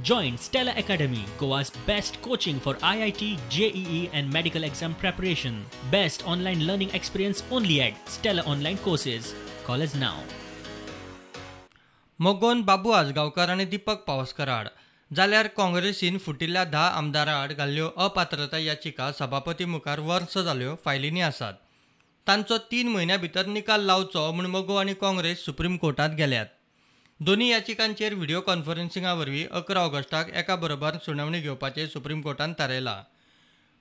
Join Stella Academy, Goa's best coaching for IIT, JEE and medical exam preparation. Best online learning experience only at Stella Online Courses. Call us now. मोगोन बाबू आजगावकर आणि दीपक पावसकर आड जाल्यार काँग्रेसीन फुटिल्ल्या 10 आमदारां आड घाल्ल्यो अपात्रता याचिका सभापती मुखार वर्स जाल्यो फायलींनी आसात. तांचो 3 म्हयन्यां भितर निकाल लावचो म्हूण मोगो आनी काँग्रेस सुप्रीम कोर्टांत गेल्यात. दोन्ही याचिकांचेर व्हिडिओ कॉन्फरन्सिंगा वरवीं 11 ऑगस्टाक एका बरोबर सुनावणी घेवपाचें सुप्रीम कोर्टान थारायलां.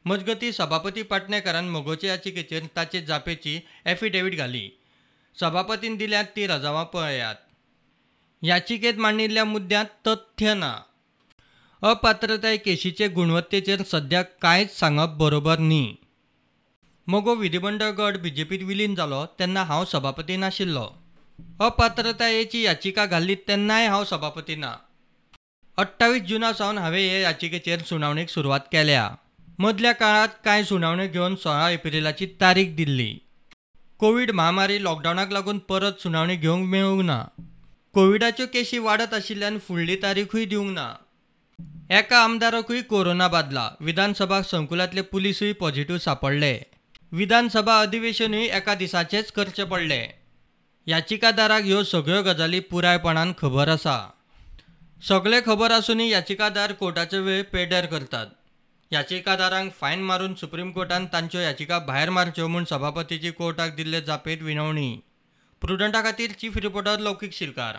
मजगतीं सभापती पाटणेकारान मोगोचे याचिकेचेर ताचे जापेची एफिडेवीट घाली. सभापतीन दिल्यांत ती रजावां पळयात. याचिकेत मांडिल्ल्या मुद्द्यांत तथ्य ना. अपात्रताय केशीचे गुणवत्तेचेर सद्याक कांयच सांगप बरोबर न्ही. मोगो विधिमंडळ गट बीजेपीत विलीन जालो तेन्ना हांव सभापती नाशिल्लो. अपात्रतायेची याचिका घाल्ली तेन्नाय हांव सभापती ना. 28 जुना सावन हांवें हे याचिकेचेर सुनावणेक सुरवात केल्या. मदल्या काळात कांय सुनावण्यो घेवन 16 एप्रिलाची तारीख दिल्ली. कोविड महामारी लॉकडावनाक लागून परत सुनावणी घेवंक मेळूंक ना. कोविडाच्यो केशी वाडत आशिल्ल्यान फुडली तारीखूय दिवंक ना. एका आमदाराकूय कोरोना बादला. विधानसभा संकुलांतले पुलीसूय पॉझिटिव्ह सांपडले. विधानसभा अधिवेशनूय एका दिसाचेच करचें पडलें. याचिकादाराक ह्यो सगळ्यो गजाली पुरायपणान खबर आसा. सगळे खबर आसूनय याचिकादार कोर्टाचो वेळ पेड्यार करतात. याचिकादारांक फायन मारून सुप्रीम कोर्टान तांच्यो याचिका भायर मारच्यो म्हूण सभापतीची कोर्टाक दिल्ले जापेत विनवणी. प्रुडंटा खातीर चीफ रिपोर्टर लौकीक शिलकार.